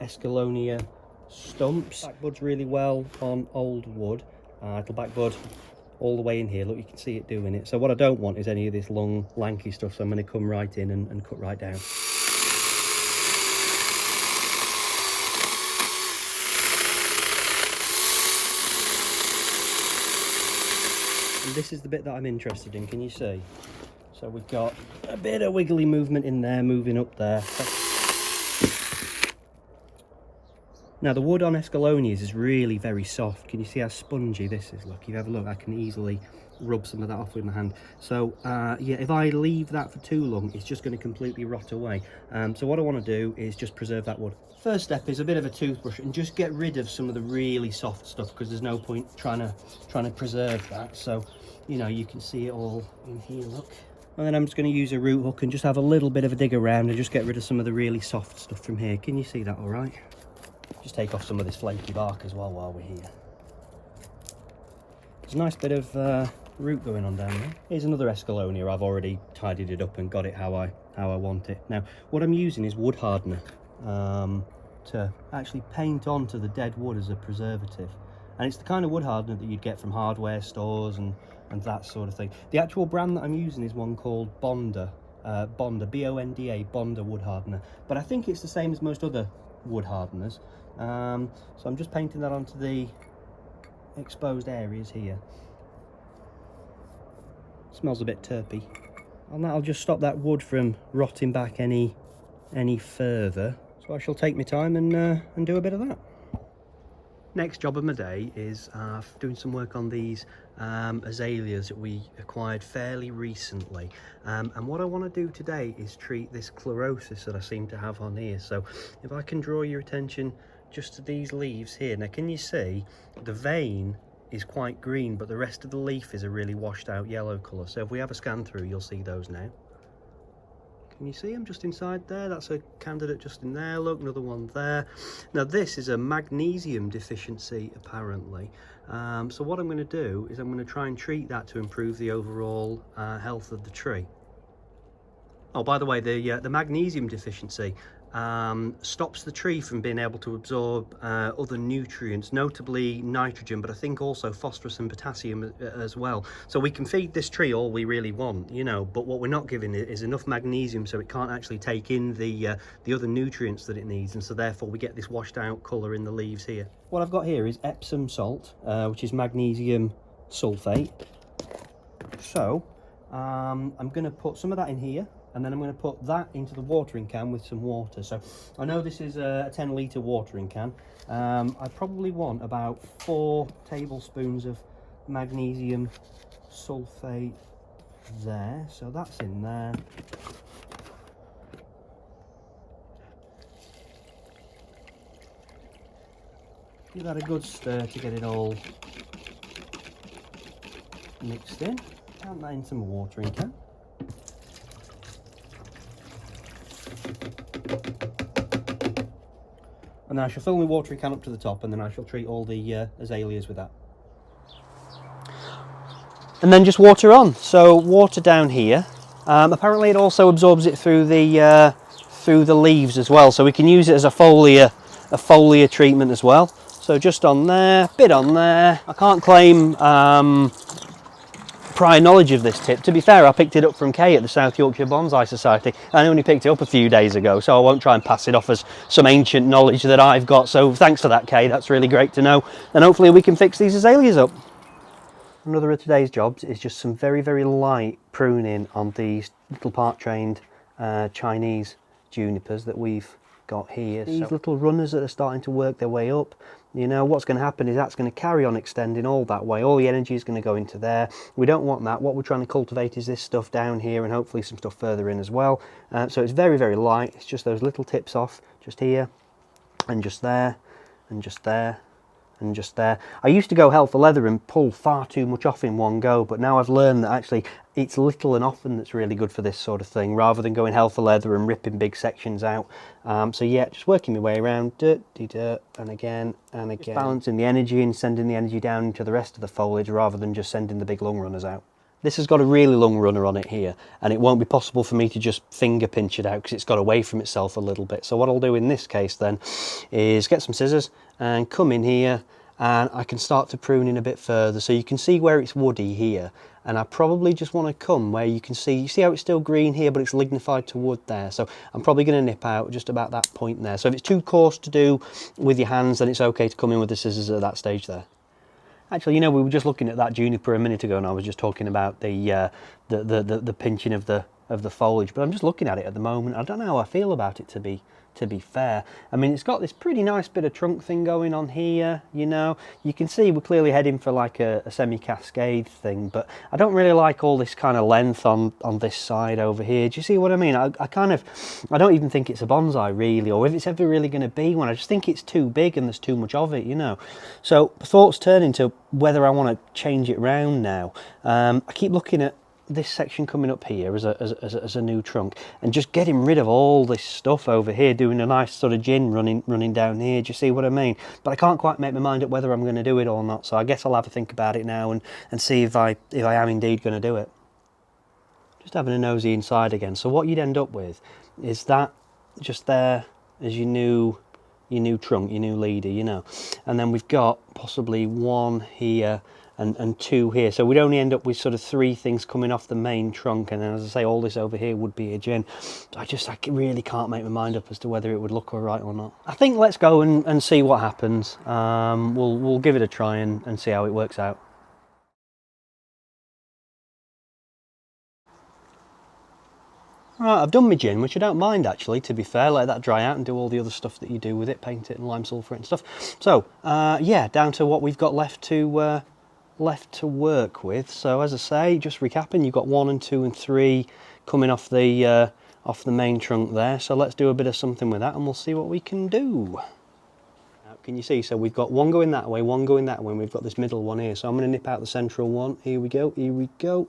Escallonia stumps. Backbuds really well on old wood. It'll backbud all the way in here. Look, you can see it doing it. So what I don't want is any of this long lanky stuff, so I'm going to come right in and cut right down. And this is the bit that I'm interested in, can you see? So we've got a bit of wiggly movement in there, moving up there. Now the wood on Escallonias is really very soft. Can you see how spongy this is? Look, if you have a look, I can easily rub some of that off with my hand. So yeah, if I leave that for too long, it's just going to completely rot away. So what I want to do is just preserve that wood. First step is a bit of a toothbrush and just get rid of some of the really soft stuff, because there's no point trying to preserve that. So, you know, you can see it all in here, look. And then I'm just going to use a root hook and just have a little bit of a dig around and just get rid of some of the really soft stuff from here. Can you see that all right? Just take off some of this flaky bark as well while we're here. There's a nice bit of root going on down there. Here's another Escallonia. I've already tidied it up and got it how I want it. Now, what I'm using is wood hardener to actually paint onto the dead wood as a preservative. And it's the kind of wood hardener that you'd get from hardware stores and that sort of thing. The actual brand that I'm using is one called Bonda, B-O-N-D-A, Bonda wood hardener. But I think it's the same as most other wood hardeners. So I'm just painting that onto the exposed areas here. Smells a bit terpy. And that'll just stop that wood from rotting back any further. So I shall take my time and do a bit of that. Next job of my day is doing some work on these azaleas that we acquired fairly recently. And what I want to do today is treat this chlorosis that I seem to have on here. So if I can draw your attention just to these leaves here. Now, can you see the vein is quite green, but the rest of the leaf is a really washed out yellow colour. So if we have a scan through, you'll see those now. Can you see them just inside there? That's a candidate just in there. Look, another one there. Now this is a magnesium deficiency apparently. So what I'm going to do is I'm going to try and treat that to improve the overall health of the tree. Oh, by the way, the magnesium deficiency stops the tree from being able to absorb other nutrients, notably nitrogen, but I think also phosphorus and potassium as well. So we can feed this tree all we really want, you know, but what we're not giving it is enough magnesium, so it can't actually take in the other nutrients that it needs, and so therefore we get this washed out colour in the leaves here. What I've got here is Epsom salt, which is magnesium sulphate. So I'm going to put some of that in here, and then I'm going to put that into the watering can with some water. So I know this is a 10-litre watering can. I probably want about 4 tablespoons of magnesium sulphate there. So that's in there. Give that a good stir to get it all mixed in. Count that into my watering can. And then I shall fill my watering can up to the top, and then I shall treat all the azaleas with that. And then just water on. So water down here. Apparently it also absorbs it through the leaves as well, so we can use it as a foliar treatment as well. So just on there, bit on there. I can't claim prior knowledge of this tip. To be fair, I picked it up from Kay at the South Yorkshire Bonsai Society. I only picked it up a few days ago, so I won't try and pass it off as some ancient knowledge that I've got. So thanks for that, Kay. That's really great to know. And hopefully we can fix these azaleas up. Another of today's jobs is just some very, very light pruning on these little part-trained Chinese junipers that we've got here. These little runners that are starting to work their way up, you know, what's going to happen is that's going to carry on extending all that way. All the energy is going to go into there. We don't want that. What we're trying to cultivate is this stuff down here, and hopefully some stuff further in as well. So it's very, very light. It's just those little tips off, just here, and just there, and just there, and just there. I used to go hell for leather and pull far too much off in one go, but now I've learned that actually it's little and often that's really good for this sort of thing, rather than going hell for leather and ripping big sections out. So yeah, just working my way around, and again and again, just balancing the energy and sending the energy down into the rest of the foliage rather than just sending the big long runners out. This has got a really long runner on it here, and it won't be possible for me to just finger pinch it out because it's got away from itself a little bit. So what I'll do in this case then is get some scissors and come in here, and I can start to prune in a bit further. So you can see where it's woody here, and I probably just want to come where you see how it's still green here, but it's lignified to wood there. So I'm probably going to nip out just about that point there. So if it's too coarse to do with your hands, then it's okay to come in with the scissors at that stage there. Actually, you know, we were just looking at that juniper a minute ago, and I was just talking about the pinching of the foliage. But I'm just looking at it at the moment. I don't know how I feel about it, to be fair. I mean, it's got this pretty nice bit of trunk thing going on here. You know, you can see we're clearly heading for like a semi-cascade thing. But I don't really like all this kind of length on this side over here. Do you see what I mean? I don't even think it's a bonsai really, or if it's ever really going to be one. I just think it's too big and there's too much of it, you know. So thoughts turn into whether I want to change it round now. I keep looking at this section coming up here as a new trunk, and just getting rid of all this stuff over here, doing a nice sort of gin running down here. Do you see what I mean? But I can't quite make my mind up whether I'm going to do it or not, so I guess I'll have a think about it now and see if I am indeed going to do it. Just having a nosy inside again. So what you'd end up with is that just there as your new trunk, your new leader, you know, and then we've got possibly one here and two here, so we'd only end up with sort of 3 things coming off the main trunk, and then, as I say, all this over here would be a gin. So I really can't make my mind up as to whether it would look all right or not. I think let's go and see what happens. We'll give it a try and see how it works out. Right, I've done my gin, which I don't mind actually, to be fair. Let that dry out and do all the other stuff that you do with it, paint it and lime sulphate and stuff. So yeah, down to what we've got left to work with. So as I say, just recapping, you've got 1 and 2 and 3 coming off the main trunk there. So let's do a bit of something with that and we'll see what we can do. Now, can you see? So we've got 1 going that way, 1 going that way, and we've got this middle one here. So I'm going to nip out the central one. Here we go, here we go.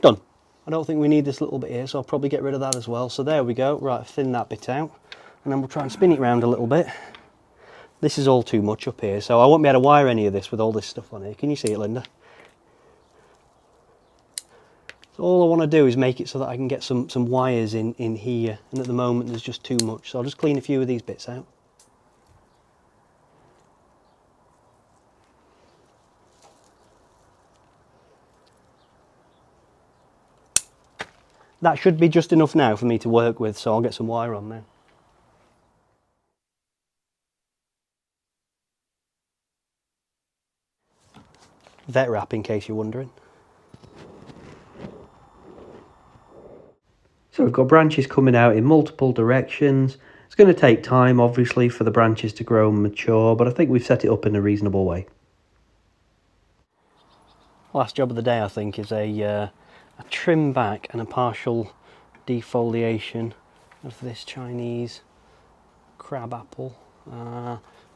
Done. I don't think we need this little bit here, so I'll probably get rid of that as well. So there we go. Right, thin that bit out, and then we'll try and spin it round a little bit. This is all too much up here, so I won't be able to wire any of this with all this stuff on here. Can you see it, Linda? So all I want to do is make it so that I can get some wires in here, and at the moment there's just too much. So I'll just clean a few of these bits out. That should be just enough now for me to work with, so I'll get some wire on now. Vet wrap, in case you're wondering. So we've got branches coming out in multiple directions. It's going to take time, obviously, for the branches to grow and mature, but I think we've set it up in a reasonable way. Last job of the day, I think, is a trim back and a partial defoliation of this Chinese crab apple.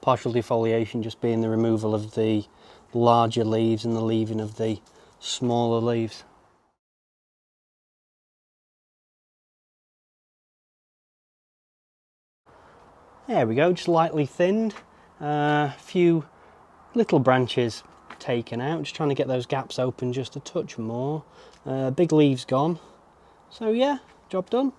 Partial defoliation just being the removal of the larger leaves and the leaving of the smaller leaves. There we go, just lightly thinned. A few little branches taken out, just trying to get those gaps open just a touch more. Big leaves gone. So yeah, job done.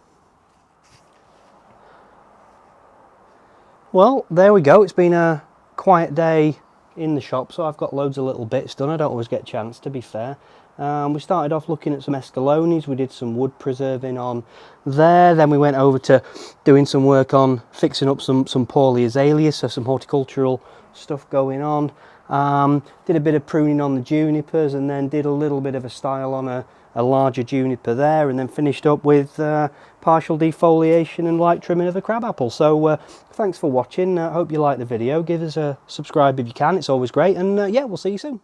Well, there we go. It's been a quiet day in the shop, so I've got loads of little bits done. I don't always get a chance, to be fair. We started off looking at some Escallonias. We did some wood preserving on there. Then we went over to doing some work on fixing up some poorly azaleas, so some horticultural stuff going on. Did a bit of pruning on the junipers, and then did a little bit of a style on a larger juniper there, and then finished up with partial defoliation and light trimming of the crabapple. So thanks for watching. I hope you liked the video. Give us a subscribe if you can, it's always great, and yeah, we'll see you soon.